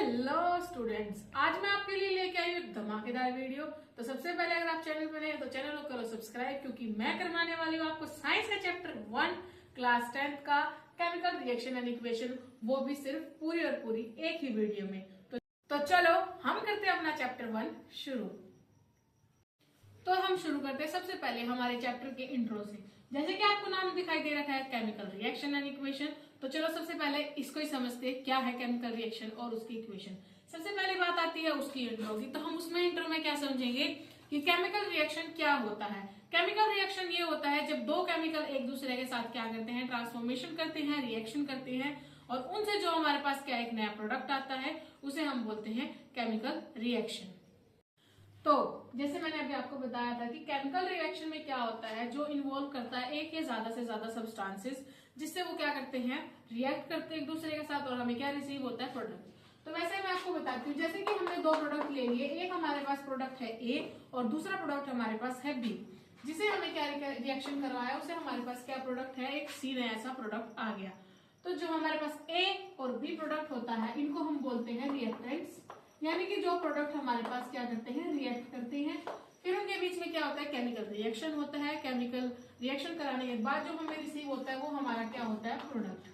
Hello students, आज मैं आपके लिए लेके आई हूँ एक धमाकेदार वीडियो। तो सबसे पहले अगर आप चैनल पर नए हैं तो चैनल को करो सब्सक्राइब, क्योंकि मैं करवाने वाली हूँ आपको साइंस का चैप्टर 1 क्लास 10 का केमिकल रिएक्शन एंड इक्वेशन, वो भी सिर्फ पूरी और पूरी एक ही वीडियो में। तो चलो हम करते हैं अपना चैप्टर 1 शुरू। तो हम शुरू करते हैं सबसे पहले हमारे चैप्टर के इंट्रो से। जैसे कि आपको नाम दिखाई दे रखा है केमिकल रिएक्शन एंड इक्वेशन, तो चलो सबसे पहले इसको ही समझते हैं क्या है केमिकल रिएक्शन और उसकी इक्वेशन। सबसे पहले बात आती है उसकी इंट्रो की, तो हम उसमें इंट्रो में क्या समझेंगे कि केमिकल रिएक्शन क्या होता है। केमिकल रिएक्शन ये होता है जब दो केमिकल एक दूसरे के साथ क्या करते हैं, ट्रांसफॉर्मेशन करते हैं, रिएक्शन करते हैं, और उनसे जो हमारे पास क्या एक नया प्रोडक्ट आता है उसे हम बोलते हैं केमिकल रिएक्शन। तो जैसे मैंने अभी आपको बताया था कि केमिकल रिएक्शन में क्या होता है, जो इन्वॉल्व करता है एक या ज्यादा से ज्यादा सब्सटेंसेस, जिससे वो क्या करते हैं, रिएक्ट करते हैं एक दूसरे के साथ, और हमें क्या रिसीव होता है, प्रोडक्ट। तो वैसे मैं आपको बताती हूँ, जैसे कि हमने दो प्रोडक्ट ले लिए, एक हमारे पास प्रोडक्ट है ए और दूसरा प्रोडक्ट हमारे पास है बी, जिसे हमें क्या रिएक्शन करवाया, उसे हमारे पास क्या प्रोडक्ट है, एक सी नया ऐसा प्रोडक्ट आ गया। तो जो हमारे पास ए और बी प्रोडक्ट होता है, इनको हम बोलते हैं रिएक्टेंट्स, यानी कि जो प्रोडक्ट हमारे पास क्या करते हैं, रिएक्ट करते हैं। फिर उनके बीच में क्या होता है, केमिकल रिएक्शन होता है। केमिकल रिएक्शन कराने के बाद जो हमें रिसीव होता है वो हमारा क्या होता है, प्रोडक्ट।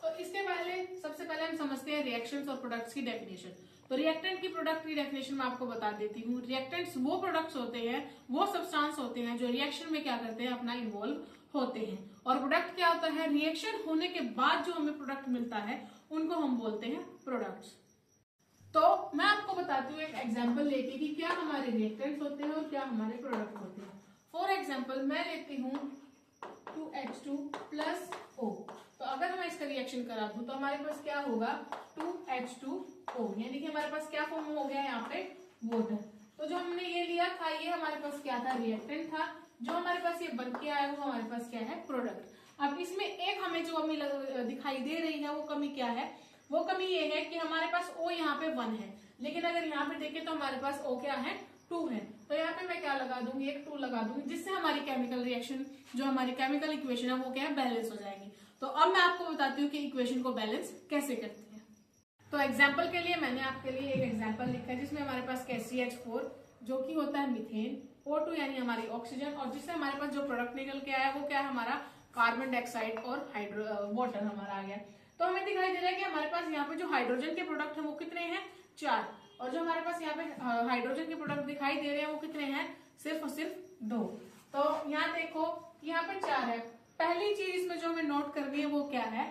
तो इसके पहले सबसे पहले हम समझते हैं रिएक्शंस और प्रोडक्ट्स की डेफिनेशन। तो रिएक्टेंट की प्रोडक्ट की डेफिनेशन मैं आपको बता देती हूँ। रिएक्टेंट्स वो प्रोडक्ट्स होते हैं, वो सब्सटेंस होते हैं जो रिएक्शन में क्या करते हैं, अपना इन्वॉल्व होते हैं। और प्रोडक्ट क्या होता है, रिएक्शन होने के बाद जो हमें प्रोडक्ट मिलता है उनको हम बोलते हैं प्रोडक्ट्स। तो मैं आपको बताती हूँ एक एग्जांपल लेके कि क्या हमारे रिएक्टेंट्स होते हैं और क्या हमारे प्रोडक्ट होते हैं। फॉर एग्जांपल मैं लेती हूँ 2H2 प्लस O। तो अगर मैं इसका रिएक्शन करा दूं तो हमारे पास क्या होगा, 2H2O, यानी कि हमारे पास क्या फॉर्म हो गया यहाँ पे, वाटर। तो जो हमने ये लिया था, ये हमारे पास क्या था, रिएक्टेंट था। जो हमारे पास ये बन के आया वो हमारे पास क्या है, प्रोडक्ट। अब इसमें एक हमें जो कमी दिखाई दे रही है, वो कमी क्या है, वो कमी ये है कि हमारे पास O यहाँ पे 1 है, लेकिन अगर यहाँ पे देखें तो हमारे पास O क्या है, 2 है। तो यहाँ पे मैं क्या लगा दूंगी, एक 2 लगा दूंगी, जिससे हमारी केमिकल रिएक्शन, जो हमारी केमिकल इक्वेशन है, वो क्या है, बैलेंस हो जाएगी। तो अब मैं आपको बताती हूँ कि इक्वेशन को बैलेंस कैसे करते हैं। तो एग्जाम्पल के लिए मैंने आपके लिए एक एग्जाम्पल लिखा है, जिसमें हमारे पास CH4 जो कि होता है मीथेन, O2 यानी हमारी ऑक्सीजन, और जिससे हमारे पास जो प्रोडक्ट निकल के आया वो क्या है, हमारा कार्बन डाइऑक्साइड और वाटर हमारा आ गया। तो हमें दिखाई दे रहा है कि हमारे पास यहाँ पे जो हाइड्रोजन के प्रोडक्ट है वो कितने हैं, 4, और जो हमारे पास यहाँ पे हाइड्रोजन के प्रोडक्ट दिखाई दे रहे हैं वो कितने हैं, सिर्फ और सिर्फ 2। तो यहाँ देखो, यहाँ पे 4 है। पहली चीज इसमें जो हमें नोट करनी है वो क्या है,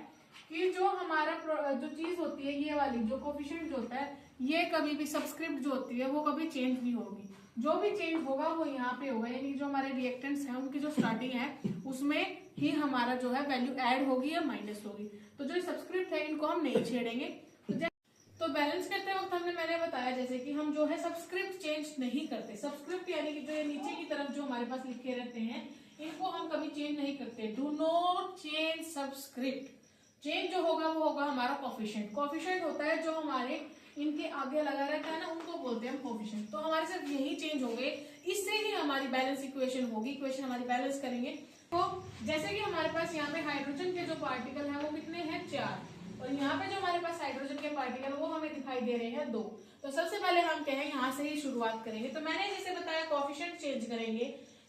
कि जो हमारा जो चीज होती है, ये वाली जो कोफिशिएंट जो होता है, ये कभी भी सब्सक्रिप्ट जो होती है वो कभी चेंज नहीं होगी। जो भी चेंज होगा वो यहाँ पे होगा, यानी जो हमारे रिएक्टेंट्स हैं उनकी जो स्टार्टिंग है उसमें ही हमारा जो है वैल्यू ऐड होगी या माइनस होगी। तो जो सब्सक्रिप्ट है इनको हम नहीं छेड़ेंगे। तो बैलेंस करते वक्त मैंने बताया जैसे कि हम जो है सब्सक्रिप्ट चेंज नहीं करते। सब्सक्रिप्ट यानी कि जो ये नीचे की तरफ जो हमारे पास लिखे रहते हैं, इनको हम कभी चेंज नहीं करते। Do not change subscript. Change जो होगा वो होगा हमारा कोफिशिएंट। कोफिशिएंट होता है जो हमारे इनके आगे लगा रहता है ना, उनको बोलते हैं हम कोफिशिएंट। तो हमारे सिर्फ यही चेंज होंगे, इससे ही हमारी बैलेंस इक्वेशन होगी। इक्वेशन हमारी बैलेंस करेंगे। तो जैसे कि हमारे पास यहाँ पे हाइड्रोजन के जो पार्टिकल है वो कितने हैं, 4, और यहाँ पे जो हमारे पास हाइड्रोजन के पार्टिकल वो हमें दिखाई दे रहे हैं 2। तो सबसे पहले हम क्या है, यहाँ से ही शुरुआत करेंगे। तो मैंने जैसे बताया कोफिशिएंट चेंज करेंगे,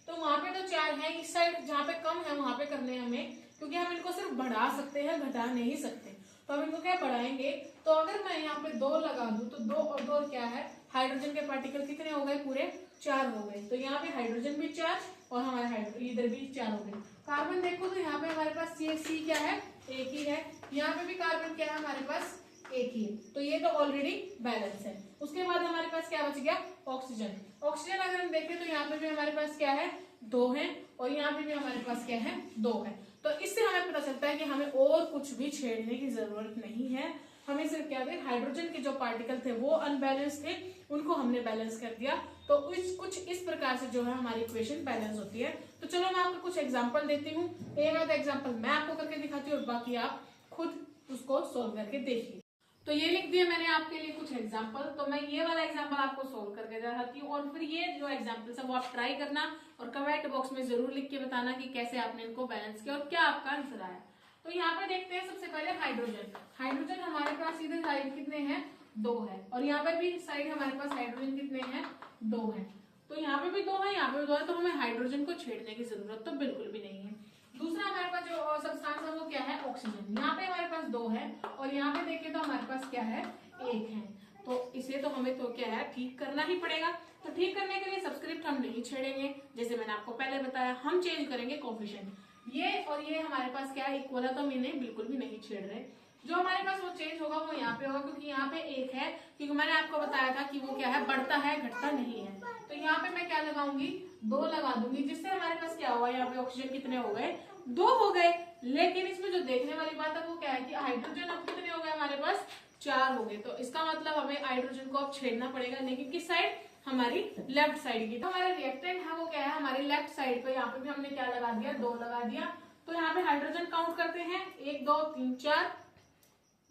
तो वहां पे तो 4 है, इस साइड जहाँ पे कम है वहां पे करने हमें, क्योंकि हम इनको सिर्फ बढ़ा सकते हैं, घटा नहीं सकते। तो हम इनको क्या बढ़ाएंगे, तो अगर मैं यहाँ पे 2 लगा दूं तो 2 और 2 क्या है, हाइड्रोजन के पार्टिकल कितने हो गए, पूरे 4 हो गए। तो यहाँ पे हाइड्रोजन भी 4 और हमारे इधर भी 4 हो गए। कार्बन देखो तो यहाँ पे हमारे पास CH3 क्या है, एक ही है। यहाँ पे भी कार्बन क्या है, हमारे पास एक ही है। तो ये तो ऑलरेडी बैलेंस है। उसके बाद हमारे पास क्या बच गया, ऑक्सीजन। ऑक्सीजन अगर हम देखें तो यहाँ पे भी हमारे पास क्या है, 2 है, और यहाँ पे भी हमारे पास क्या है, 2 है। तो इससे हमें पता चलता है कि हमें और कुछ भी छेड़ने की जरूरत नहीं है। हमें सिर्फ क्या है, हाइड्रोजन के जो पार्टिकल थे वो अनबैलेंस थे, उनको हमने बैलेंस कर दिया। तो कुछ इस प्रकार से जो है हमारी इक्वेशन बैलेंस होती है। तो चलो मैं आपको कुछ एग्जांपल देती हूँ। एक आधा एग्जांपल मैं आपको करके दिखाती हूँ और बाकी आप खुद उसको सोल्व करके देखिए। तो ये लिख दिया मैंने आपके लिए कुछ एग्जांपल। तो मैं ये वाला एग्जांपल आपको सोल्व करके दिखाती हूँ, और फिर ये जो एग्जांपल्स है वो आप ट्राई करना और कमेंट बॉक्स में जरूर लिख के बताना कि कैसे आपने इनको बैलेंस किया और क्या आपका आंसर आया। तो यहाँ पे देखते हैं सबसे पहले हाइड्रोजन। हाइड्रोजन हमारे सीधे साइड कितने हैं, 2 है, और यहाँ पे भी साइड हमारे पास हाइड्रोजन कितने हैं, 2 है। तो यहाँ पे भी 2 है, यहाँ पे भी 2 है, तो हमें हाइड्रोजन को छेड़ने की जरूरत तो बिल्कुल भी नहीं है। दूसरा हमारे पास जो सब्सटेंस है वो क्या है, ऑक्सीजन। यहाँ पे हमारे पास 2 है और यहाँ पे देखें तो हमारे पास क्या है, 1 है। तो इसे तो हमें तो क्या है, ठीक करना ही पड़ेगा। तो ठीक करने के लिए सबस्क्रिप्ट हम नहीं छेड़ेंगे, जैसे मैंने आपको पहले बताया, हम चेंज करेंगे कोफिशिएंट। ये और ये हमारे पास क्या है, इक्वल है, तो हम इन्हें बिल्कुल भी नहीं छेड़ रहे। जो हमारे पास वो चेंज होगा वो यहाँ पे होगा, क्योंकि यहाँ पे 1 है, क्योंकि मैंने आपको बताया था कि वो क्या है, बढ़ता है घटता नहीं है। तो यहाँ पे मैं क्या लगाऊंगी, 2 लगा दूंगी, जिससे हमारे पास क्या हुआ, यहाँ पे ऑक्सीजन कितने हो गए, 2 हो गए। लेकिन इसमें जो देखने वाली बात है वो क्या है कि हाइड्रोजन अब कितने हो गए हमारे पास, 4 हो गए। तो इसका मतलब हमें हाइड्रोजन को अब छेड़ना पड़ेगा, लेकिन किस साइड, हमारी लेफ्ट साइड की। तो हमारा रिएक्टेंट है वो क्या है, हमारी लेफ्ट साइड पे। यहाँ पे भी हमने क्या लगा दिया, 2 लगा दिया। तो यहाँ पे हाइड्रोजन काउंट करते हैं, 1 2 3 4,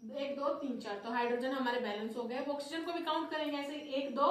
1 2 3 4, तो हाइड्रोजन हमारे बैलेंस हो गए। ऑक्सीजन को भी काउंट करेंगे ऐसे, 1 2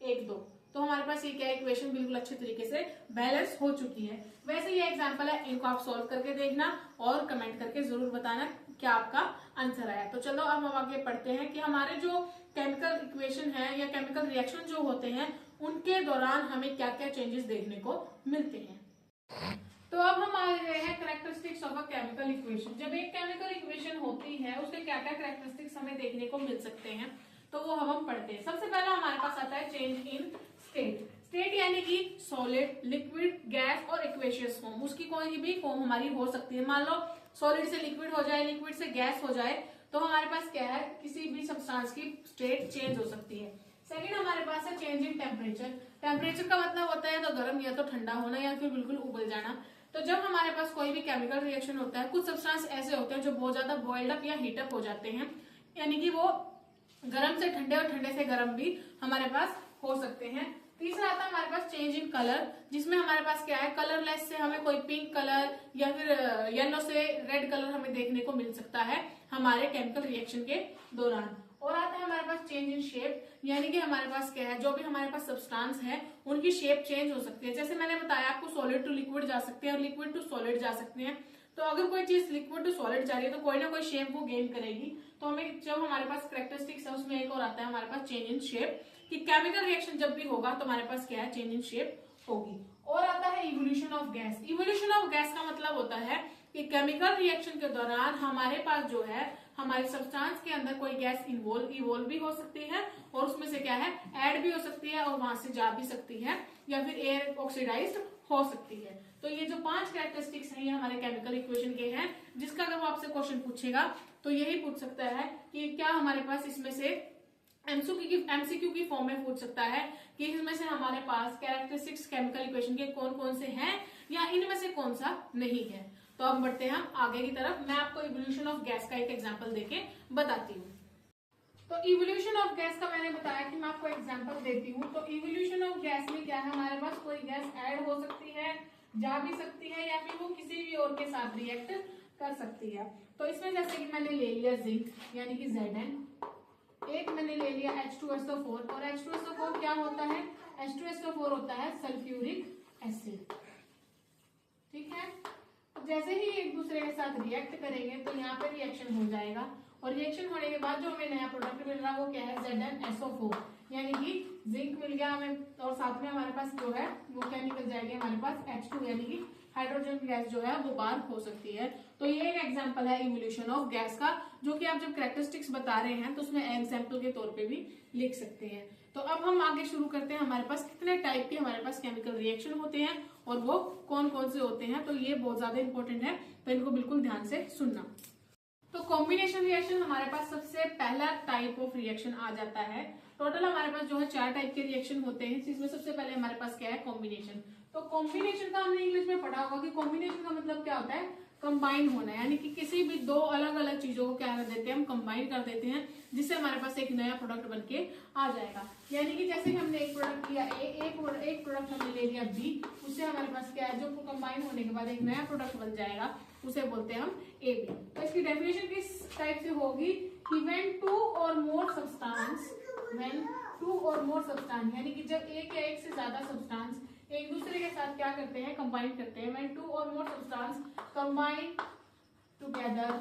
1 2, तो हमारे पास ये क्या इक्वेशन बिल्कुल अच्छे तरीके से बैलेंस हो चुकी है। वैसे ये एग्जांपल है, इनको आप सॉल्व करके देखना और कमेंट करके जरूर बताना क्या आपका आंसर आया। तो चलो अब हम आगे पढ़ते हैं कि हमारे जो केमिकल इक्वेशन है या केमिकल रिएक्शन जो होते हैं उनके दौरान हमें क्या क्या चेंजेस देखने को मिलते हैं। तो अब हम आ गए हैं characteristics of a chemical equation. जब एक केमिकल इक्वेशन होती है उसके क्या क्या कैरेक्टरिस्टिक्स हमें देखने को मिल सकते हैं, तो वो हम पढ़ते हैं। सबसे पहला हमारे पास आता है चेंज इन स्टेट। स्टेट यानी कि सॉलिड, लिक्विड, गैस और एक्वेशियस फॉर्म। उसकी कोई भी फॉर्म हमारी हो सकती है। मान लो सॉलिड से लिक्विड हो जाए, लिक्विड से गैस हो जाए, तो हमारे पास क्या है, किसी भी सब्सटेंस की स्टेट चेंज हो सकती है। सेकंड हमारे पास है चेंज इन टेम्परेचर। टेम्परेचर का मतलब होता है तो गर्म या तो ठंडा होना या फिर बिल्कुल उबल जाना। तो जब हमारे पास कोई भी केमिकल रिएक्शन होता है, कुछ सब्सटेंस ऐसे होते हैं जो बहुत ज्यादा बॉइल्ड अप या हीटअप हो जाते हैं, यानी कि वो गर्म से ठंडे और ठंडे से गर्म भी हमारे पास हो सकते हैं। तीसरा आता है हमारे पास चेंज इन कलर, जिसमें हमारे पास क्या है, कलरलेस से हमें कोई पिंक कलर या फिर येलो से रेड कलर हमें देखने को मिल सकता है हमारे केमिकल रिएक्शन के दौरान। और आता है हमारे पास चेंज इन शेप, यानी कि हमारे पास क्या है, जो भी हमारे पास सब्सटेंस है उनकी शेप चेंज हो सकती है। जैसे मैंने बताया आपको, सॉलिड टू लिक्विड जा सकते हैं और लिक्विड टू सॉलिड जा सकते हैं। तो अगर कोई चीज लिक्विड टू सॉलिड जा रही है तो कोई ना कोई शेप वो गेन करेगी। तो हमें जब हमारे पास कैरेक्टरिस्टिक्स है उसमें एक और आता है हमारे पास चेंज इन शेप, कि केमिकल रिएक्शन जब भी होगा तो हमारे पास क्या है, चेंज इन शेप होगी। और आता है evolution of gas. Evolution of gas का मतलब होता है कि केमिकल रिएक्शन के दौरान हमारे पास जो है, हमारे सब्सटेंस के अंदर कोई गैस इवोल्व भी हो सकती है और उसमें से क्या है, ऐड भी हो सकती है और वहां से जा भी सकती है, या फिर एयर ऑक्सीडाइज्ड हो सकती है। तो ये जो 5 कैरेक्टरिस्टिक्स हैं ये हमारे केमिकल इक्वेशन के हैं, जिसका अगर वो आपसे क्वेश्चन पूछेगा तो यही पूछ सकता है कि क्या हमारे पास इसमें से एमसीक्यू की फॉर्म में पूछ सकता है कि इसमें से हमारे पास कैरेक्टरिस्टिक्स केमिकल इक्वेशन के कौन कौन से हैं या इनमें से कौन सा नहीं है। तो अब बढ़ते हैं हम आगे की तरफ। मैं आपको इवोल्यूशन ऑफ गैस का एक एग्जांपल देके बताती हूँ। तो इवोल्यूशन ऑफ गैस का मैंने बताया कि मैं आपको एग्जांपल देती हूँ। तो इवोल्यूशन ऑफ गैस में क्या है, हमारे पास कोई गैस ऐड हो सकती है, जा भी सकती है, या फिर वो किसी भी और के साथ रिएक्ट कर सकती है। तो इसमें जैसे कि मैंने ले लिया जिंक यानी कि Zn, एक मैंने ले लिया H2SO4, और H2SO4 क्या होता है, H2SO4 होता है सल्फ्यूरिक एसिड। ठीक है, जैसे ही एक दूसरे के साथ रिएक्ट करेंगे तो यहाँ पे रिएक्शन हो जाएगा, और रिएक्शन होने के बाद जो हमें नया प्रोडक्ट मिल रहा है वो क्या है, ZnSO4, यानी कि जिंक मिल गया हमें, और साथ में हमारे पास जो है वो क्या निकल जाएगी, हमारे पास H2 यानी कि हाइड्रोजन गैस जो है वो बाहर हो सकती है। तो ये एक एग्जांपल है इवोल्यूशन ऑफ गैस का, जो कि आप जब कैरेक्टरिस्टिक्स बता रहे हैं तो उसमें एग्जांपल के तौर पे भी लिख सकते हैं। तो अब हम आगे शुरू करते हैं, हमारे पास कितने टाइप के हमारे पास केमिकल रिएक्शन होते हैं और वो कौन कौन से होते हैं। तो ये बहुत ज्यादा इंपॉर्टेंट है, तो इनको बिल्कुल ध्यान से सुनना। तो कॉम्बिनेशन रिएक्शन हमारे पास सबसे पहला टाइप ऑफ रिएक्शन आ जाता है। टोटल हमारे पास जो है 4 टाइप के रिएक्शन होते हैं, जिसमें सबसे पहले हमारे पास क्या है, कॉम्बिनेशन। तो कॉम्बिनेशन का हमने इंग्लिश में पढ़ा होगा कि कॉम्बिनेशन का मतलब क्या होता है, कंबाइन होना, यानी कि किसी भी 2 अलग अलग चीजों को क्या कर देते हैं, हम कंबाइन कर देते हैं, जिससे हमारे पास एक नया प्रोडक्ट बनके आ जाएगा। यानी कि जैसे हमने एक प्रोडक्ट लिया ए, एक प्रोडक्ट हमने ले लिया बी, उससे हमारे पास क्या है, जो कंबाइन होने के बाद एक नया प्रोडक्ट बन जाएगा, उसे बोलते हैं हम ए बी। तो इसकी डेफिनेशन किस टाइप से होगी कि व्हेन 2 और मोर सब्सटेंस, यानी कि जब एक या एक से ज्यादा सब्सटेंस एक दूसरे के साथ क्या करते हैं, कंबाइन करते हैं। व्हेन 2 और more substance combine together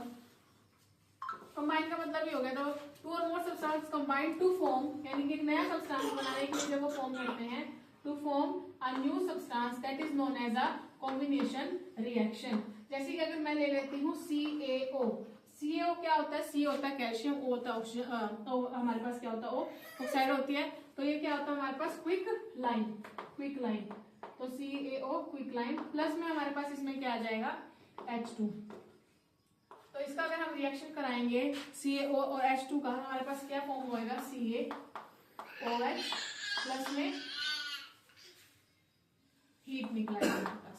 combine का मतलब ये हो गया, तो टू और more substance combine to form, यानी कि एक नया सब्सटेंस बनाने के लिए वो फॉर्म करते हैं, to form a new substance that is known as a combination reaction. जैसे कि अगर मैं ले लेती हूँ CaO, CaO क्या होता है, C होता है कैल्शियम, O होता है ऑक्सीजन, हमारे पास क्या होता है, O ऑक्साइड होती है, तो ये क्या होता है हमारे पास क्विक लाइन, तो CaO क्विक लाइन, प्लस में हमारे पास इसमें क्या आ जाएगा H2। तो इसका अगर हम रिएक्शन कराएंगे CaO और H2 का, हमारे पास क्या फॉर्म होएगा CaOH, प्लस में हीट निकला है हमारे पास,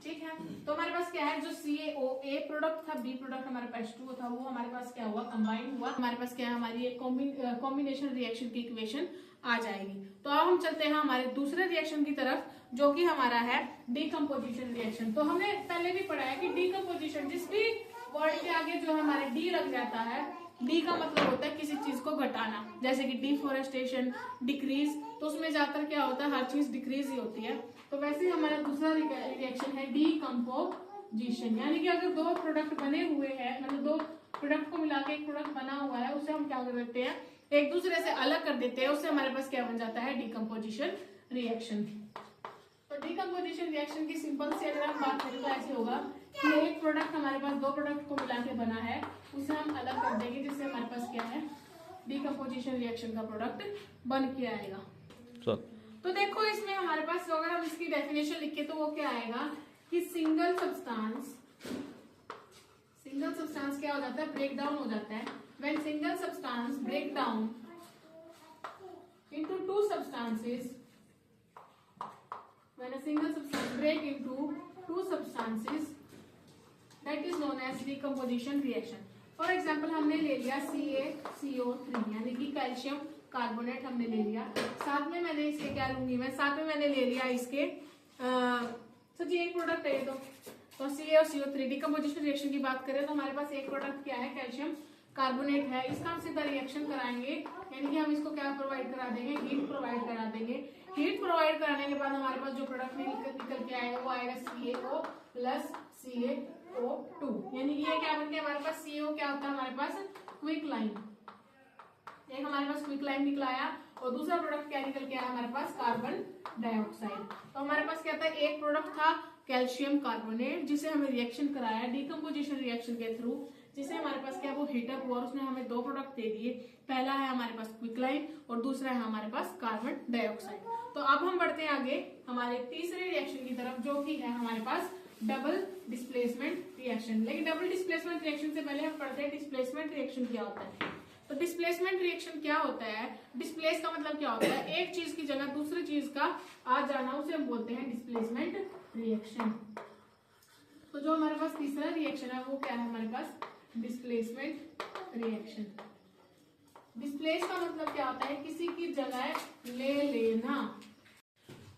ठीक है। तो हमारे पास क्या है, जो CaO A प्रोडक्ट था, B प्रोडक्ट हमारे पास H2O था, वो हमारे पास क्या हुआ, कंबाइन हुआ, हमारे पास क्या है, हमारी एक कॉम्बिनेशन रिएक्शन की इक्वेशन आ जाएगी। तो अब हम चलते हैं हमारे दूसरे रिएक्शन की तरफ, जो कि हमारा है डीकम्पोजिशन रिएक्शन। तो हमने पहले भी पढ़ा है कि डीकम्पोजिशन, जिस भी वर्ड के आगे जो हमारे डी लग जाता है, डी का मतलब होता है किसी चीज को घटाना, जैसे कि डिफोरेस्टेशन, डिक्रीज, तो उसमें ज्यादातर क्या होता है, हर चीज डिक्रीज ही होती है। तो वैसे ही हमारा दूसरा रिएक्शन है डीकम्पोजिशन, यानी कि अगर दो प्रोडक्ट बने हुए हैं, मतलब दो प्रोडक्ट को मिला के एक प्रोडक्ट बना हुआ है, उसे हम क्या कर देते हैं, एक दूसरे से अलग कर देते हैं, उससे हमारे पास क्या बन जाता है, डीकम्पोजिशन रिएक्शन। तो डीकम्पोजिशन रिएक्शन की सिंपल से अगर हम बात करें तो ऐसे होगा कि एक प्रोडक्ट हमारे पास दो प्रोडक्ट को मिला के बना है, उसे हम अलग कर देंगे, जिससे हमारे पास क्या है, डीकम्पोजिशन रिएक्शन का प्रोडक्ट बन के आएगा। तो देखो इसमें हमारे पास अगर हम इसकी डेफिनेशन लिखे तो वो क्या आएगा कि सिंगल सब्सटेंस क्या हो जाता है, ब्रेक डाउन हो जाता है। When single substance break down into two substances, when a single substance break into two substances, that is known as decomposition reaction. For example हमने ले लिया CaCO3, यानी कि कैल्शियम कार्बोनेट हमने ले लिया, साथ में मैंने इसके क्या लूंगी मैं, साथ में मैंने ले लिया इसके जी एक प्रोडक्ट है ये, तो Ca और CO3 डिकम्पोजिशन रिएक्शन की बात करें तो हमारे पास एक प्रोडक्ट क्या है, कैल्शियम कार्बोनेट है, इसका हम सीधा रिएक्शन कराएंगे, यानी कि हम इसको क्या प्रोवाइड करा देंगे, हीट प्रोवाइड करा देंगे। हीट प्रोवाइड कराने के बाद हमारे पास जो प्रोडक्ट निकल के आएगा वो आएगा CaO प्लस CaO2, यानी कि ये क्या बन गया हमारे पास, CO क्या होता है हमारे पास, क्विक लाइन, एक हमारे पास क्विक लाइन निकलाया, और दूसरा प्रोडक्ट क्या निकल के आया हमारे पास, कार्बन डाइऑक्साइड। तो हमारे पास क्या था, एक प्रोडक्ट था कैल्शियम कार्बोनेट, जिसे हमें रिएक्शन कराया डीकम्पोजिशन रिएक्शन के थ्रू, जिससे हमारे पास क्या वो हीटअप हुआ और उसने हमें दो प्रोडक्ट दे दिए, पहला है हमारे पास क्विक लाइन और दूसरा है हमारे पास कार्बन डाइऑक्साइड। तो अब हम बढ़ते हैं आगे हमारे तीसरे रिएक्शन की तरफ, जो कि है हमारे पास डबल डिस्प्लेसमेंट रिएक्शन। लेकिन डबल डिस्प्लेसमेंट रिएक्शन से पहले हम पढ़ते हैं डिस्प्लेसमेंट रिएक्शन क्या होता है। तो डिस्प्लेसमेंट रिएक्शन क्या होता है, डिस्प्लेस का मतलब क्या होता है, एक चीज की जगह दूसरी चीज का आ जाना, उसे हम बोलते हैं डिस्प्लेसमेंट रिएक्शन। तो जो हमारे पास तीसरा रिएक्शन है वो क्या है हमारे पास, डिस्प्लेसमेंट रिएक्शन। डिस्प्लेस का मतलब क्या होता है, किसी की जगह ले लेना।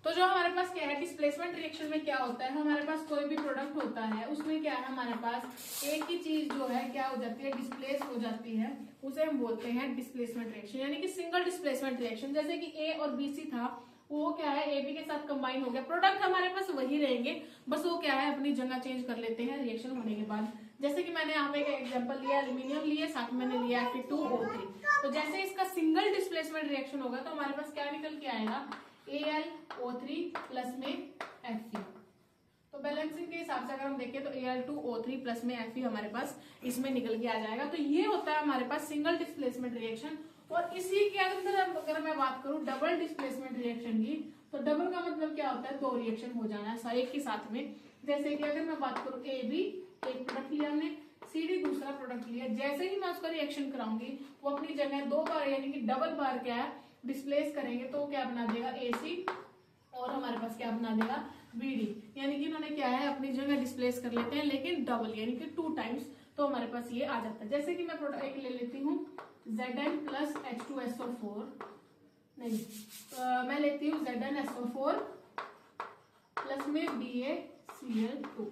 तो जो हमारे पास क्या है, डिस्प्लेसमेंट रिएक्शन में क्या होता है, हमारे पास कोई भी प्रोडक्ट होता है, उसमें क्या है हमारे पास एक ही चीज जो है क्या हो जाती है, डिस्प्लेस हो जाती है, उसे हम बोलते हैं डिस्प्लेसमेंट रिएक्शन, यानी कि सिंगल डिस्प्लेसमेंट रिएक्शन। जैसे कि A और BC था, वो क्या है AB के साथ कंबाइन हो गया, प्रोडक्ट हमारे पास वही रहेंगे, बस वो क्या है अपनी जगह चेंज कर लेते हैं रिएक्शन होने के बाद। जैसे कि मैंने यहाँ पे एक एग्जांपल लिया, एल्यूमिनियम लिए, साथ में मैंने लिया Fe2O3। तो जैसे इसका सिंगल डिस्प्लेसमेंट रिएक्शन होगा तो हमारे पास क्या निकल के आएगा, AlO3 प्लस में Fe। तो बैलेंसिंग के हिसाब से अगर हम देखें तो Al2O3 प्लस में Fe हमारे पास इसमें निकल के आ जाएगा। तो ये होता है हमारे पास सिंगल डिस्प्लेसमेंट रिएक्शन। और इसी के अंदर अगर मैं बात करूं डबल डिस्प्लेसमेंट रिएक्शन की, तो डबल का मतलब क्या होता है, दो रिएक्शन हो जाना है एक के साथ में। जैसे कि अगर मैं बात करूं AB एक प्रोडक्ट लिया हमने, CD दूसरा प्रोडक्ट लिया, जैसे ही मैं उसका रिएक्शन कराऊंगी वो अपनी जगह दो बार यानी कि डबल बार क्या है डिस्प्लेस करेंगे, तो क्या बना देगा AC, और हमारे पास क्या बना देगा BD, यानी कि इन्होंने क्या है अपनी जगह डिस्प्लेस कर लेते हैं लेकिन डबल यानी कि 2 टाइम्स, तो हमारे पास ये आ जाता है। जैसे कि मैं प्रोडक्ट एक ले लेती हूँ Zn प्लस H2SO4, नहीं मैं लेती हूँ ZnSO4 प्लस में BaCl2।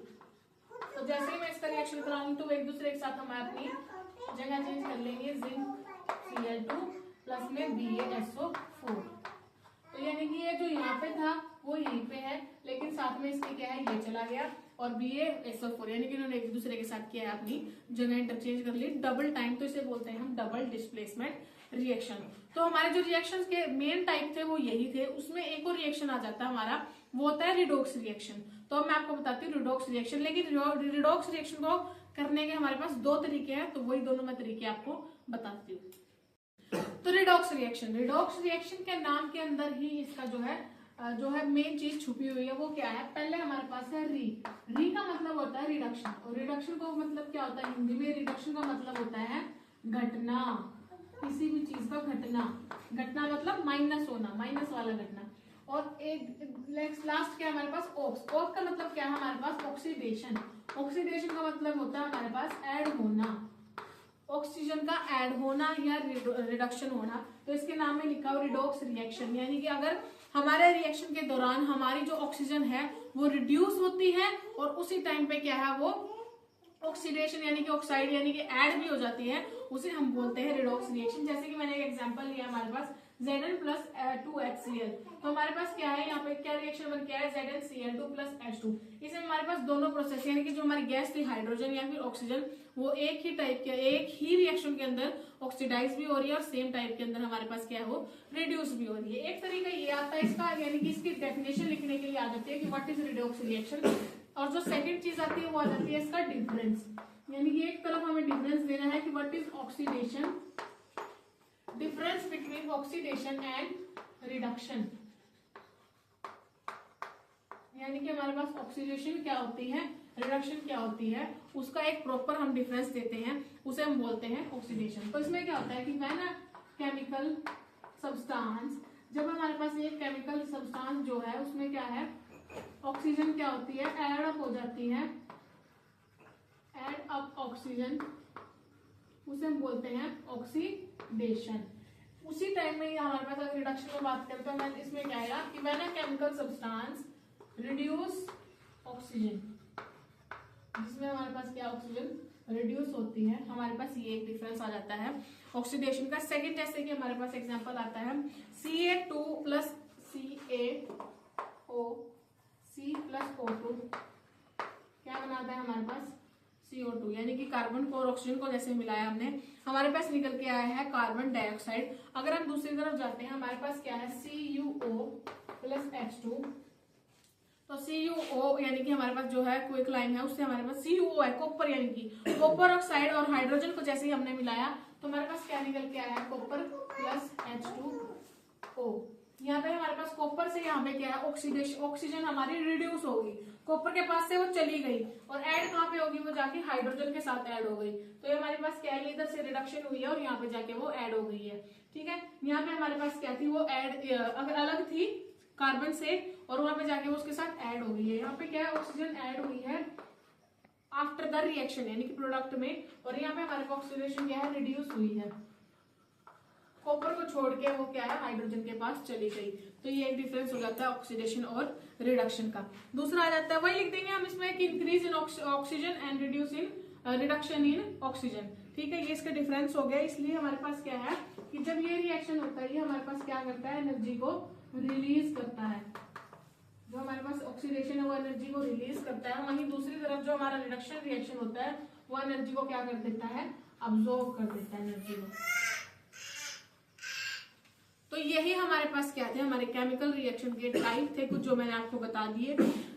तो जैसे ही मैं इसका रिएक्शन कराऊंगी तो एक दूसरे के साथ हम अपनी जगह चेंज कर लेंगे, ZnCl2 प्लस में BaSO4। तो यानी कि ये जो यहाँ पे था वो यहीं पे है, लेकिन साथ में इसके क्या है ये चला गया, और BaSO4, यानी कि इन्होंने एक दूसरे के साथ किया है, अपनी जगह इंटरचेंज कर ली डबल टाइम, तो इसे बोलते हैं हम डबल डिस्प्लेसमेंट रिएक्शन। तो हमारे जो रिएक्शंस के मेन टाइप थे वो यही थे। उसमें एक और रिएक्शन आ जाता है हमारा, वो होता है रिडॉक्स रिएक्शन। तो अब मैं आपको बताती हूँ रिडॉक्स रिएक्शन। लेकिन रिडॉक्स रिएक्शन को करने के हमारे पास दो तरीके हैं, तो वही दोनों मैं तरीके आपको बताती हूँ। तो रिडॉक्स रिएक्शन के नाम के अंदर ही इसका जो है मेन चीज छुपी हुई है, वो क्या है। पहले हमारे पास है री का मतलब होता है रिडक्शन, और रिडक्शन का मतलब क्या होता है हिंदी में, रिडक्शन का मतलब होता है घटना, किसी भी चीज का घटना मतलब माइनस होना, माइनस वाला घटना। और एक लास्ट क्या है हमारे पास, ऑक्स का मतलब क्या है हमारे पास, ऑक्सीडेशन का मतलब होता है हमारे पास ऐड होना, ऑक्सीजन का ऐड होना या रिडक्शन होना। तो इसके नाम में लिखा हो रिडॉक्स रिएक्शन, यानी कि अगर हमारे रिएक्शन के दौरान हमारी जो ऑक्सीजन है वो रिड्यूस होती है और उसी टाइम पे क्या है वो ऑक्सीडेशन यानी कि ऑक्साइड यानी कि ऐड भी हो जाती है, उसे हम बोलते हैं रिडॉक्स रिएक्शन। जैसे कि मैंने एक एग्जांपल लिया हमारे पास Zn+2HCl, तो हमारे पास क्या है यहाँ पे क्या रिएक्शन बन गया है ZnCl2+H2। इसमें हमारे पास दोनों प्रोसेस यानी कि जो हमारी गैस थी हाइड्रोजन या फिर ऑक्सीजन, वो एक ही टाइप के एक ही रिएक्शन के अंदर ऑक्सीडाइज भी हो रही है और सेम टाइप के अंदर हमारे पास क्या है वो रिड्यूस भी हो रही है। एक तरीका ये आता है इसका, यानी कि इसकी डेफिनेशन लिखने के लिए आ जाती है कि व्हाट इज रिडॉक्स रिएक्शन। और जो सेकंड चीज आती है वो आ जाती है इसका डिफरेंस, यानी कि एक तरफ हमें डिफरेंस देना है कि what is oxidation, difference between oxidation and reduction, यानी कि हमारे पास ऑक्सीडेशन क्या होती है, रिडक्शन क्या होती है, उसका एक प्रॉपर हम डिफरेंस देते हैं, उसे हम बोलते हैं ऑक्सीडेशन। तो इसमें क्या होता है कि व्हेन अ केमिकल सब्सटेंस, जब हमारे पास एक केमिकल सब्सटेंस जो है उसमें क्या है ऑक्सीजन क्या होती है ऐड अप हो जाती है, ऐड अप ऑक्सीजन, उसे हम बोलते हैं ऑक्सीडेशन। उसी टाइम में हमारे पास अगर रिडक्शन की बात करते हैं तो इसमें क्या आएगा कि when a chemical substance reduce oxygen, जिसमें हमारे पास क्या ऑक्सीजन रिड्यूस होती है, हमारे पास ये एक डिफरेंस आ जाता है ऑक्सीडेशन का। सेकंड जैसे कि हमारे पास एग्जांपल आता है Ca2+CO2 क्या बनाता है हमारे पास CO2, यानी कि कार्बन को और ऑक्सीजन को जैसे मिलाया हमने, हमारे पास निकल के आया है कार्बन डाइऑक्साइड। अगर हम दूसरी तरफ जाते हैं हमारे पास क्या है CuO+H2, तो CuO यानी कि हमारे पास जो है क्विक लाइम है उससे हमारे पास CuO है कॉपर, यानी कि कॉपर ऑक्साइड और हाइड्रोजन को जैसे ही हमने मिलाया तो हमारे पास क्या निकल के आया है Copper+H2O। यहाँ पे हमारे पास कॉपर से यहाँ पे क्या है ऑक्सीजन हमारी रिड्यूस होगी, कॉपर के पास से वो चली गई और ऐड कहाँ पे होगी, वो जाके हाइड्रोजन के साथ ऐड हो गई। तो ये हमारे पास क्या है इधर से रिडक्शन हुई है और यहाँ पे जाके वो ऐड हो गई है। ठीक है, यहाँ पे हमारे पास क्या थी वो ऐड अगर अलग थी कार्बन से और वहां पे जाके वो उसके साथ ऐड हो गई है। यहाँ पे क्या है ऑक्सीजन ऐड हुई है आफ्टर द रिएक्शन यानी कि प्रोडक्ट में, और यहाँ पे हमारे पास ऑक्सीडेशन क्या है रिड्यूस हुई है, कॉपर को छोड़ के वो क्या है हाइड्रोजन के पास चली गई। तो ये एक डिफरेंस हो जाता है ऑक्सीडेशन और रिडक्शन का। दूसरा आ जाता है वही लिख देंगे हम इसमें कि increase in oxygen and reduce in reduction in oxygen. ठीक है, ये इसका डिफरेंस हो गया। इसलिए हमारे पास क्या है कि जब ये रिएक्शन होता है ये हमारे पास क्या करता है एनर्जी को रिलीज करता है, जो हमारे पास ऑक्सीडेशन है वो एनर्जी को रिलीज करता है, वहीं दूसरी तरफ जो हमारा रिडक्शन रिएक्शन होता है वो एनर्जी को क्या कर देता है अब्सॉर्ब कर देता है एनर्जी को। तो यही हमारे पास क्या थे हमारे केमिकल रिएक्शन के टाइप थे कुछ जो मैंने आपको बता दिए।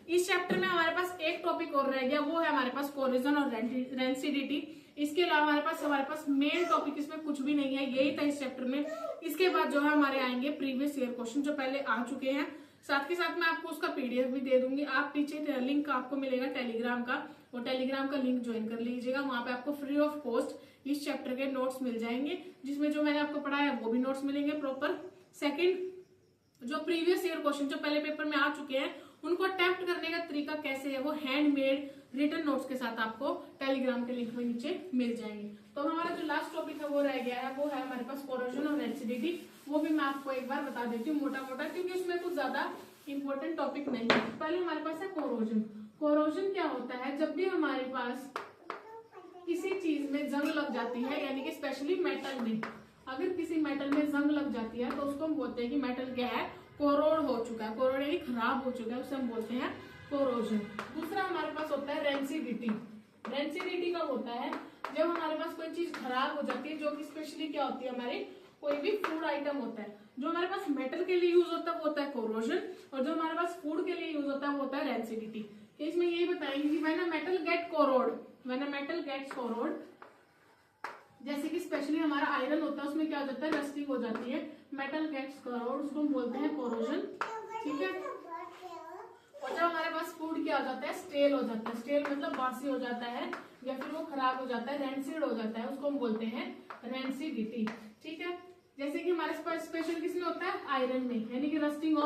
इस चैप्टर में हमारे पास एक टॉपिक और रह गया, वो है हमारे पास कोरोजन और रेंसिडिटी। इसके अलावा हमारे पास मेन टॉपिक इसमें कुछ भी नहीं है, यही था इस चैप्टर में। इसके बाद जो है हमारे आएंगे प्रीवियस ईयर क्वेश्चन जो पहले आ चुके हैं, साथ के साथ मैं आपको उसका पीडीएफ भी दे दूंगी। आप पीछे लिंक आपको मिलेगा टेलीग्राम का, और टेलीग्राम का लिंक ज्वाइन कर लीजिएगा, वहां पे आपको फ्री ऑफ कॉस्ट इस चैप्टर के नोट्स मिल जाएंगे, जिसमें जो मैंने आपको पढ़ाया वो भी नोट्स मिलेंगे प्रॉपर। सेकंड जो प्रीवियस ईयर क्वेश्चन जो पहले पेपर में आ चुके हैं उनको अटेम्प्ट करने का तरीका कैसे है वो हैंडमेड रिटन नोट्स के साथ आपको टेलीग्राम के लिंक में नीचे मिल जाएंगे। तो हमारा जो लास्ट टॉपिक है वो रह गया है, वो है हमारे पास कोरोजन और रेंसिडिटी। वो भी मैं आपको एक बार बता देती हूँ मोटा मोटा, क्योंकि उसमें कुछ ज्यादा इंपॉर्टेंट टॉपिक नहीं है। पहले हमारे पास है कोरोजन। कोरोजन क्या होता है, जब भी हमारे पास किसी चीज में जंग लग जाती है, यानी कि स्पेशली मेटल में, अगर किसी मेटल में जंग लग जाती है तो उसको हम बोलते हैं कि मेटल क्या है कोरोड हो चुका है, कोरोड यानी खराब हो चुका है, उसे हम बोलते हैं कोरोजन। दूसरा हमारे पास होता है रेंसिडिटी। रेंसिडिटी कब होता है? जब हमारे पास कोई चीज खराब हो जाती है, जो कि स्पेशली क्या होती है, हमारी कोई भी फूड आइटम होता है। जो हमारे पास मेटल के लिए यूज होता है वो होता है कोरोजन, और जो हमारे पास फूड के लिए यूज होता है वो होता है रेंसिडिटी। इसमें यही बताएंगे कि when a metal get corrode, when a metal gets corrode, जैसे कि स्पेशली हमारा आयरन होता है उसमें क्या हो जाता है, रस्टिंग हो जाती है। मेटल गेट्स कोरोड, उसको हम बोलते हैं कोरोजन, ठीक है। और जब हमारे पास फूड क्या हो जाता है, स्टेल हो जाता है। स्टेल मतलब बासी हो जाता है या फिर वो खराब हो जाता है, रेंसिड हो जाता है, उसको हम बोलते हैं रेंसिडिटी, ठीक है। जैसे कि हमारे पास स्पेशल किसमें होता है, आयरन में, यानी कि रस्टिंग ऑफ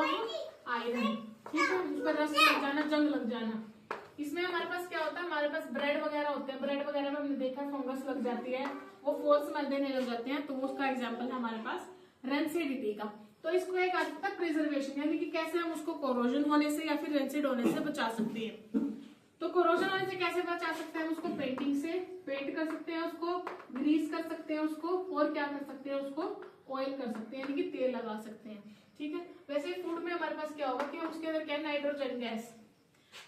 आयरन, ठीक है, उस पर रस्ट लग जाना, जंग लग जाना। इसमें हमारे पास क्या होता है, हमारे पास ब्रेड वगैरह होते हैं, ब्रेड वगैरह में हमने देखा फंगस लग जाती है, वो फोल्स स्मेल देने लग जाते हैं, तो उसका एग्जांपल है हमारे पास रेंसिडिटी का। तो इसको एक आज तक प्रिजर्वेशन, यानी कि कैसे हम उसको कोरोजन होने से या फिर रेंसिड होने से बचा सकते हैं। तो कोरोजन होने से कैसे बचा सकते हैं, उसको पेंटिंग से पेंट कर सकते हैं, उसको ग्रीस कर सकते हैं, उसको और क्या कर सकते हैं, उसको ऑयल कर सकते हैं, यानी कि तेल लगा सकते हैं, ठीक है। वैसे फूड में हमारे पास क्या होगा कि उसके अंदर क्या, नाइट्रोजन गैस,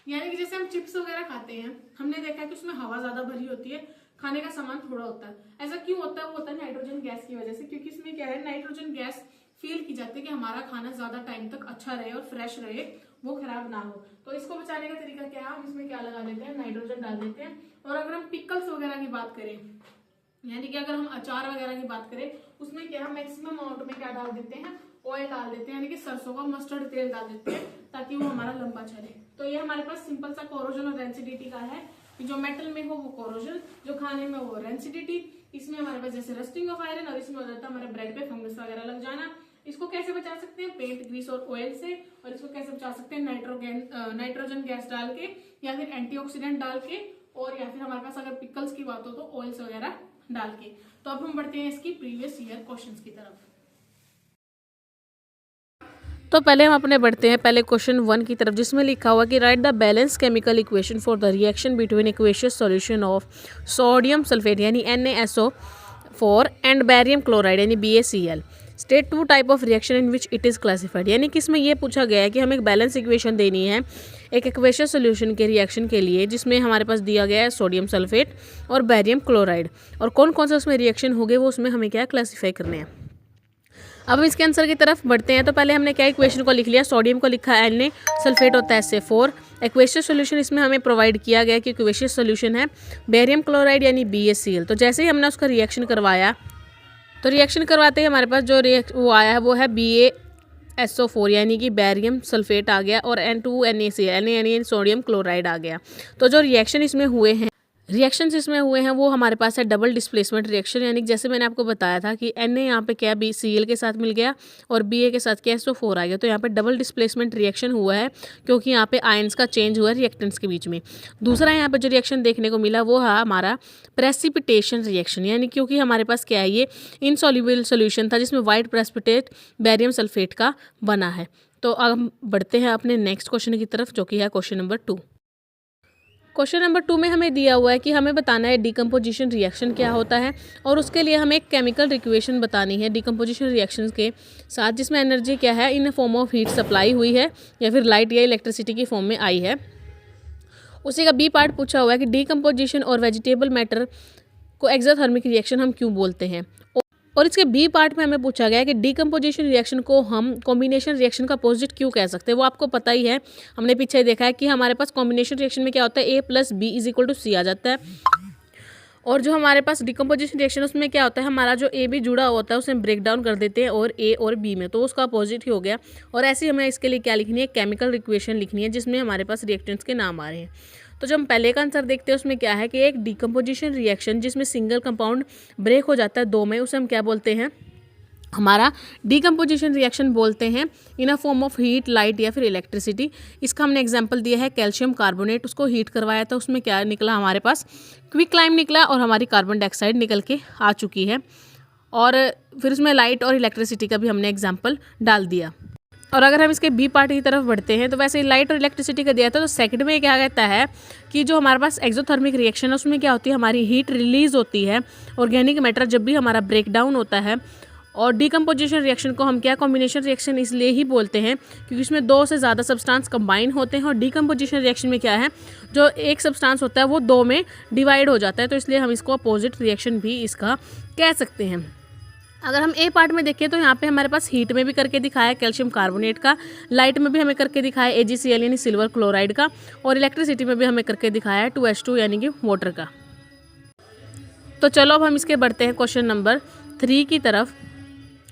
यानी कि जैसे हम चिप्स वगैरह खाते हैं, हमने देखा है कि उसमें हवा ज्यादा भरी होती है, खाने का सामान थोड़ा होता है। ऐसा क्यों होता है? वो होता है नाइट्रोजन गैस की वजह से, क्योंकि इसमें क्या है, नाइट्रोजन गैस फील की जाती है कि हमारा खाना ज्यादा टाइम तक अच्छा रहे और फ्रेश रहे, वो खराब ना हो। तो इसको बचाने का तरीका क्या है, हम इसमें क्या लगा देते हैं, नाइट्रोजन डाल देते हैं। और अगर हम पिकल्स वगैरह की बात करें, यानी कि अगर हम अचार वगैरह की बात करें, उसमें क्या, मैक्सिमम अमाउंट में क्या डाल देते हैं, ऑयल डाल देते हैं, यानी कि सरसों का मस्टर्ड तेल डाल देते हैं, ताकि वो हमारा लंबा चले। तो ये हमारे पास सिंपल सा कोरोजन और रेंसिडिटी का है कि जो मेटल में हो वो कोरोजन, जो खाने में हो रेंसिडिटी। इसमें हमारे पास जैसे रस्टिंग ऑफ आयरन, और इसमें हो जाता है हमारे ब्रेड पे फंगस वगैरह लग जाना। इसको कैसे बचा सकते हैं, पेंट, ग्रीस और ऑयल से। और इसको कैसे बचा सकते हैं, नाइट्रोजन गैस डाल के, या फिर एंटीऑक्सीडेंट डाल के, और या फिर हमारे पास अगर पिकल्स की बात हो तो ऑयल्स वगैरह डाल के। तो अब हम बढ़ते हैं इसकी प्रीवियस ईयर क्वेश्चंस की तरफ। तो पहले हम अपने बढ़ते हैं पहले क्वेश्चन 1 की तरफ, जिसमें लिखा हुआ कि right the balance chemical equation for the reaction between aqueous solution of sodium sulphate यानी NaSO4 एंड बैरियम क्लोराइड यानी BaCl। State 2 type of reaction in which it is classified, यानी कि इसमें यह पूछा गया है कि हमें एक बैलेंस इक्वेशन देनी है एक एक्वेशियस सॉल्यूशन के रिएक्शन के लिए, जिसमें हमारे पास दिया गया है सोडियम सल्फेट और बैरियम क्लोराइड, और कौन कौन से उसमें रिएक्शन हो गए वो उसमें हमें क्या क्लासीफाई करने हैं। अब इसके आंसर की तरफ बढ़ते हैं। तो पहले हमने क्या इक्वेशन को लिख लिया, सोडियम को लिखा है Na, सल्फेट होता है SA4। एक्वेशियस सॉल्यूशन इसमें हमें प्रोवाइड किया गया कि एक्वेशियस सॉल्यूशन है बैरियम क्लोराइड यानी BaCl। तो जैसे ही हमने उसका रिएक्शन करवाया, तो रिएक्शन करवाते ही हमारे पास जो वो आया है वो है BaSO4 यानी कि बैरियम सल्फेट आ गया, और N2NaCl यानी सोडियम क्लोराइड आ गया। तो जो रिएक्शंस इसमें हुए हैं वो हमारे पास है डबल डिस्प्लेसमेंट रिएक्शन, यानी जैसे मैंने आपको बताया था कि Na यहाँ पे क्या BCl के साथ मिल गया और Ba के साथ क्या SO4 आ गया। तो यहाँ पे डबल डिस्प्लेसमेंट रिएक्शन हुआ है, क्योंकि यहाँ पे आयंस का चेंज हुआ है रिएक्टेंट्स के बीच में। दूसरा यहाँ पे जो रिएक्शन देखने को मिला वो है हमारा प्रेसिपिटेशन रिएक्शन, यानी क्योंकि हमारे पास क्या है, ये इनसॉल्युबल सोल्यूशन था जिसमें वाइट प्रेसिपिटेट बैरियम सल्फेट का बना है। तो अब हम बढ़ते हैं अपने नेक्स्ट क्वेश्चन की तरफ, जो कि है क्वेश्चन नंबर 2। क्वेश्चन नंबर 2 में हमें दिया हुआ है कि हमें बताना है डिकम्पोजिशन रिएक्शन क्या होता है, और उसके लिए हमें एक केमिकल इक्वेशन बतानी है डिकम्पोजिशन रिएक्शन के साथ, जिसमें एनर्जी क्या है, in form of heat supply हुई है या फिर लाइट या इलेक्ट्रिसिटी की फॉर्म में आई है। उसी का बी पार्ट पूछा हुआ है कि डिकम्पोजिशन और वेजिटेबल मैटर को एक्सोथर्मिक रिएक्शन हम क्यों बोलते हैं, और इसके बी पार्ट में हमें पूछा गया है कि डिकम्पोजिशन रिएक्शन को हम कॉम्बिनेशन रिएक्शन का अपोजिट क्यों कह सकते हैं। वो आपको पता ही है, हमने पीछे देखा है कि हमारे पास कॉम्बिनेशन रिएक्शन में क्या होता है, A + B = C आ जाता है, और जो हमारे पास डिकम्पोजिशन रिएक्शन उसमें क्या होता है, हमारा जो AB जुड़ा होता है उसे ब्रेक डाउन कर देते हैं और A और B में, तो उसका अपोजिट ही हो गया। और ऐसे ही हमें इसके लिए क्या लिखनी है, केमिकल इक्वेशन लिखनी है, जिसमें हमारे पास रिएक्टेंट्स के नाम आ रहे हैं। तो जब हम पहले का आंसर देखते हैं उसमें क्या है कि एक डिकम्पोजिशन रिएक्शन जिसमें सिंगल कंपाउंड ब्रेक हो जाता है 2 में, उसे हम क्या बोलते हैं, हमारा डिकम्पोजिशन रिएक्शन बोलते हैं in a form of heat, light या फिर इलेक्ट्रिसिटी। इसका हमने एग्जांपल दिया है कैल्शियम कार्बोनेट, उसको हीट करवाया था, उसमें क्या निकला, हमारे पास क्विकलाइम निकला और हमारी कार्बन डाइऑक्साइड निकल के आ चुकी है। और फिर उसमें लाइट और इलेक्ट्रिसिटी का भी हमने एग्जाम्पल डाल दिया। और अगर हम इसके बी पार्ट की तरफ बढ़ते हैं तो वैसे लाइट और इलेक्ट्रिसिटी का दिया था, तो सेकंड में क्या कहता है कि जो हमारे पास एक्सोथर्मिक रिएक्शन है उसमें क्या होती है, हमारी हीट रिलीज होती है ऑर्गेनिक मैटर जब भी हमारा ब्रेक डाउन होता है, और डीकम्पोजिशन रिएक्शन को हम क्या कॉम्बिनेशन रिएक्शन इसलिए ही बोलते हैं क्योंकि इसमें 2 से ज़्यादा सब्सटेंस कंबाइन होते हैं, और डीकम्पोजिशन रिएक्शन में क्या है, जो एक सब्सटेंस होता है वो 2 में डिवाइड हो जाता है, तो इसलिए हम इसको अपोजिट रिएक्शन भी इसका कह सकते हैं। अगर हम ए पार्ट में देखें तो यहाँ पे हमारे पास हीट में भी करके दिखाया है कैल्शियम कार्बोनेट का, लाइट में भी हमें करके दिखाया है AgCl यानी सिल्वर क्लोराइड का, और इलेक्ट्रिसिटी में भी हमें करके दिखाया है 2H2 यानी कि वाटर का। तो चलो अब हम इसके बढ़ते हैं क्वेश्चन नंबर 3 की तरफ।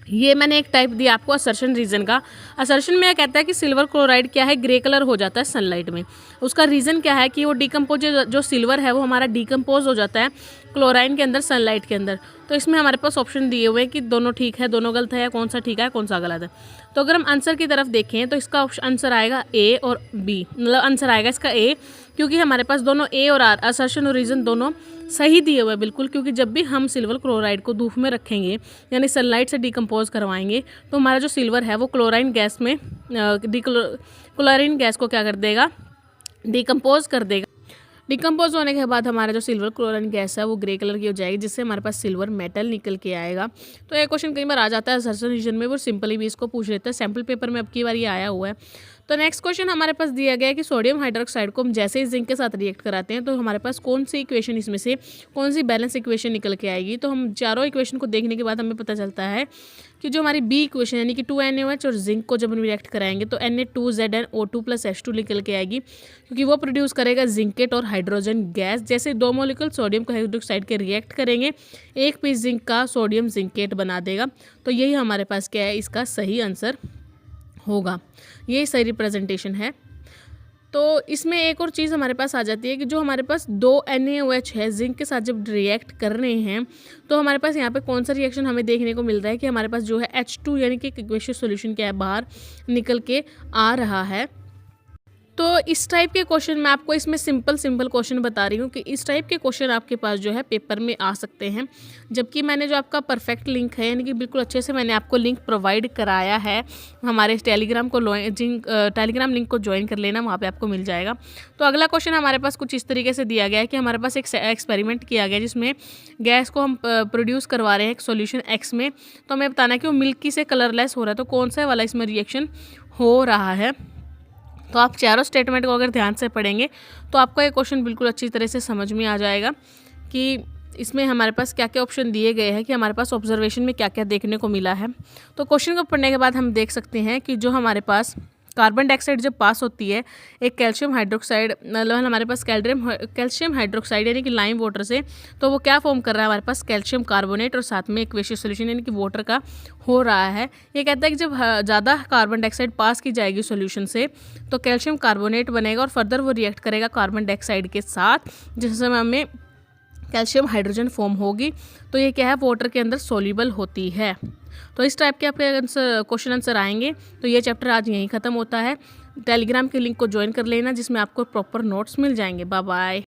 ये मैंने एक टाइप दिया आपको असर्शन रीजन का। असर्शन में यह कहता है कि सिल्वर क्लोराइड क्या है, ग्रे कलर हो जाता है सनलाइट में। उसका रीज़न क्या है कि वो डिकम्पोज, जो सिल्वर है वो हमारा डिकम्पोज हो जाता है क्लोराइन के अंदर, सनलाइट के अंदर। तो इसमें हमारे पास ऑप्शन दिए हुए हैं कि दोनों ठीक है, दोनों गलत है, या कौन सा ठीक है कौन सा गलत है। तो अगर हम आंसर की तरफ देखें तो इसका आंसर आएगा ए और बी, मतलब आंसर आएगा इसका ए, क्योंकि हमारे पास दोनों ए और आर असर्शन और रीज़न दोनों सही दिए हुए बिल्कुल। क्योंकि जब भी हम सिल्वर क्लोराइड को धूप में रखेंगे यानी सनलाइट से डिकम्पोज करवाएंगे तो हमारा जो सिल्वर है वो क्लोराइन गैस में क्लोरीन गैस को क्या कर देगा, डिकम्पोज कर देगा। डिकम्पोज होने के बाद हमारा जो सिल्वर क्लोराइन गैस है वो ग्रे कलर की हो जाएगी, जिससे हमारे पास सिल्वर मेटल निकल के आएगा। तो ये क्वेश्चन कई बार आ जाता है असर्शन रीजन में, वो सिंपली भी इसको पूछ लेते हैं, सैम्पल पेपर में अब की बार ये आया हुआ है। तो नेक्स्ट क्वेश्चन हमारे पास दिया गया है कि सोडियम हाइड्रोक्साइड को हम जैसे ही जिंक के साथ रिएक्ट कराते हैं तो हमारे पास कौन सी इक्वेशन, इसमें से कौन सी बैलेंस इक्वेशन निकल के आएगी। तो हम चारों इक्वेशन को देखने के बाद हमें पता चलता है कि जो हमारी बी इक्वेशन यानी कि 2NaOH और जिंक को जब हम रिएक्ट कराएंगे तो Na2ZnO2 + H2 निकल के आएगी, क्योंकि वो प्रोड्यूस करेगा जिंकेट और हाइड्रोजन गैस। जैसे 2 मॉलिक्यूल सोडियम हाइड्रोक्साइड के रिएक्ट करेंगे, एक पीस जिंक का सोडियम जिंकेट बना देगा। तो यही हमारे पास क्या है, इसका सही आंसर होगा, ये सही रिप्रेजेंटेशन है। तो इसमें एक और चीज़ हमारे पास आ जाती है कि जो हमारे पास 2 NaOH है जिंक के साथ जब रिएक्ट कर रहे हैं तो हमारे पास यहाँ पे कौन सा रिएक्शन हमें देखने को मिल रहा है कि हमारे पास जो है H2 यानी कि एक्वेशियस सॉल्यूशन क्या है, बाहर निकल के आ रहा है। तो इस टाइप के क्वेश्चन मैं आपको इसमें सिंपल क्वेश्चन बता रही हूँ कि इस टाइप के क्वेश्चन आपके पास जो है पेपर में आ सकते हैं। जबकि मैंने जो आपका परफेक्ट लिंक है यानी कि बिल्कुल अच्छे से मैंने आपको लिंक प्रोवाइड कराया है, हमारे टेलीग्राम लिंक को ज्वाइन कर लेना, वहाँ पे आपको मिल जाएगा। तो अगला क्वेश्चन हमारे पास कुछ इस तरीके से दिया गया है कि हमारे पास एक एक्सपेरिमेंट किया गया जिसमें गैस को हम प्रोड्यूस करवा रहे हैं एक सोल्यूशन एक्स में। तो हमें बताना है कि वो मिल्की से कलरलेस हो रहा है, तो कौन सा वाला इसमें रिएक्शन हो रहा है। तो आप चारों स्टेटमेंट को अगर ध्यान से पढ़ेंगे तो आपको ये क्वेश्चन बिल्कुल अच्छी तरह से समझ में आ जाएगा कि इसमें हमारे पास क्या क्या ऑप्शन दिए गए हैं, कि हमारे पास ऑब्जर्वेशन में क्या क्या देखने को मिला है। तो क्वेश्चन को पढ़ने के बाद हम देख सकते हैं कि जो हमारे पास कार्बन डाइऑक्साइड जब पास होती है एक कैल्शियम हाइड्रोक्साइड, मतलब हमारे पास कैल्शियम हाइड्रोक्साइड यानी कि लाइम वाटर से, तो वो क्या फॉर्म कर रहा है हमारे पास कैल्शियम कार्बोनेट और साथ में एक्वेशियस सॉल्यूशन यानी कि वाटर का हो रहा है। ये कहता है कि जब ज़्यादा कार्बन डाइऑक्साइड पास की जाएगी सॉल्यूशन से तो कैल्शियम कार्बोनेट बनेगा और फर्दर वो रिएक्ट करेगा कार्बन डाइऑक्साइड के साथ, जिससे हमें कैल्शियम हाइड्रोजन फॉर्म होगी। तो ये क्या है, वाटर के अंदर सोल्यूबल होती है। तो इस टाइप के आपके क्वेश्चन आंसर आएंगे। तो ये चैप्टर आज यहीं ख़त्म होता है। टेलीग्राम के लिंक को ज्वाइन कर लेना जिसमें आपको प्रॉपर नोट्स मिल जाएंगे। Bye bye.